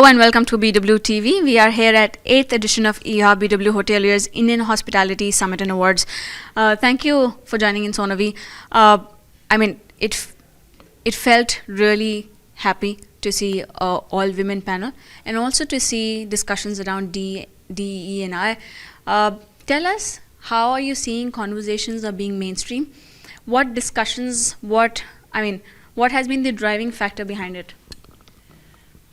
and welcome to BW TV. We are here at 8th edition of IHA BW Hoteliers Indian Hospitality Summit and Awards. Thank you for joining in, Sonavi. It felt really happy to see all women panel and also to see discussions around DE and I. Tell us, how are you seeing conversations are being mainstream? What discussions, what has been the driving factor behind it?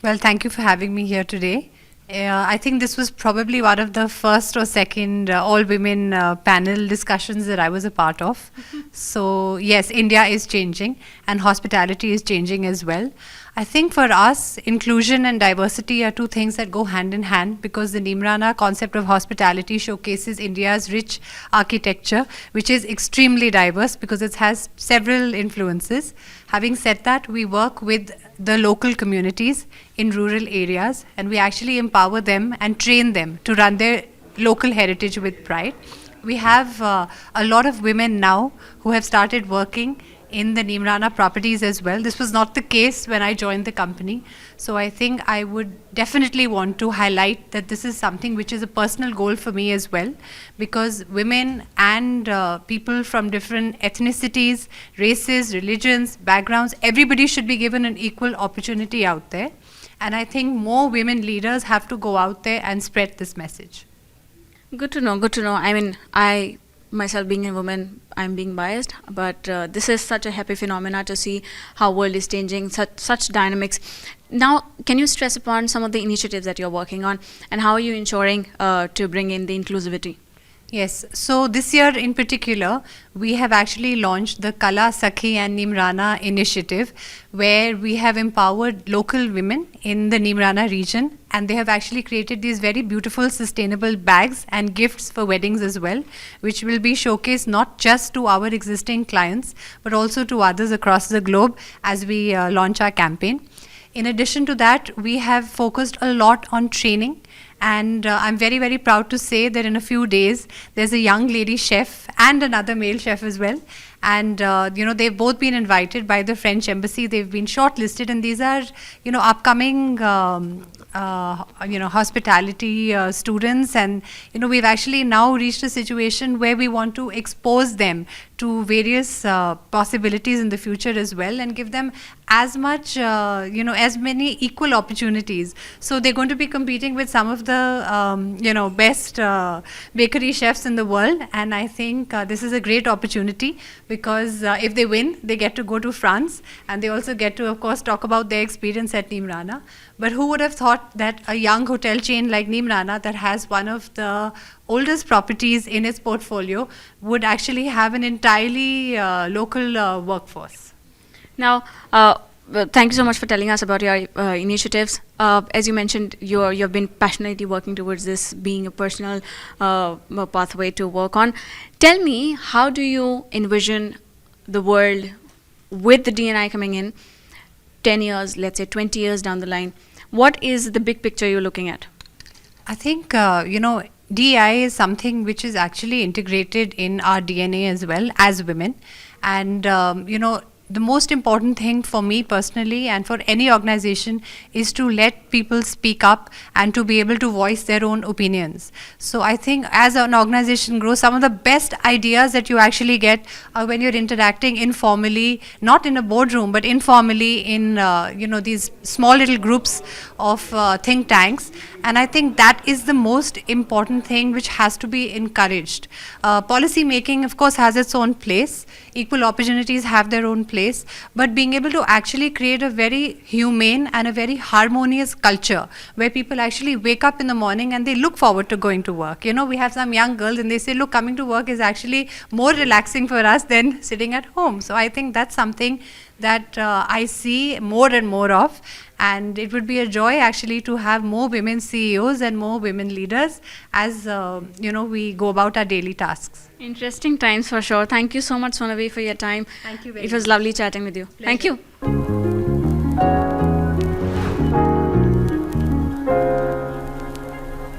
Well, thank you for having me here today. I think this was probably one of the first or second all-women panel discussions that I was a part of. So yes, India is changing and hospitality is changing as well. I think for us, inclusion and diversity are two things that go hand in hand, because the Neemrana concept of hospitality showcases India's rich architecture, which is extremely diverse because it has several influences. Having said that, we work with the local communities in rural areas, and we actually empower them and train them to run their local heritage with pride. We have a lot of women now who have started working in the Neemrana properties as well. This was not the case when I joined the company. So I think I would definitely want to highlight that this is something which is a personal goal for me as well, because women and people from different ethnicities, races, religions, backgrounds, everybody should be given an equal opportunity out there. And I think more women leaders have to go out there and spread this message. Good to know, good to know. I mean, I myself being a woman, I'm being biased, but this is such a happy phenomena to see how world is changing, such dynamics. Now, can you stress upon some of the initiatives that you're working on, and how are you ensuring to bring in the inclusivity? Yes, so this year in particular, we have actually launched the Kala, Sakhi and Neemrana initiative, where we have empowered local women in the Neemrana region, and they have actually created these very beautiful sustainable bags and gifts for weddings as well, which will be showcased not just to our existing clients, but also to others across the globe as we launch our campaign. In addition to that, we have focused a lot on training. And I'm very, very proud to say that in a few days, there's a young lady chef and another male chef as well. And, they've both been invited by the French embassy. They've been shortlisted, and these are, upcoming, hospitality students. And, we've actually now reached a situation where we want to expose them to various possibilities in the future as well, and give them as much, as many equal opportunities. So they're going to be competing with some of the, best bakery chefs in the world. And I think this is a great opportunity, because if they win, they get to go to France, and they also get to, of course, talk about their experience at Neemrana. But who would have thought that a young hotel chain like Neemrana, that has one of the oldest properties in its portfolio, would actually have an entirely local workforce? Now, thank you so much for telling us about your initiatives. As you mentioned, you've been passionately working towards this being a personal pathway to work on. Tell me, how do you envision the world with the D&I coming in 10 years, let's say 20 years down the line? What is the big picture you're looking at? I think, DEI is something which is actually integrated in our DNA as well as women. And, the most important thing for me personally and for any organization is to let people speak up and to be able to voice their own opinions. So I think as an organization grows, some of the best ideas that you actually get are when you're interacting informally, not in a boardroom, but informally in, these small little groups of think tanks. And I think that is the most important thing which has to be encouraged. Policy making, of course, has its own place. Equal opportunities have their own place. But being able to actually create a very humane and a very harmonious culture where people actually wake up in the morning and they look forward to going to work. We have some young girls and they say, look, coming to work is actually more relaxing for us than sitting at home. So I think that's something that I see more and more of. And it would be a joy actually to have more women CEOs and more women leaders as we go about our daily tasks. Interesting times for sure. Thank you so much, Sonavi, for your time. Thank you very much. It was lovely chatting with you. Pleasure. Thank you.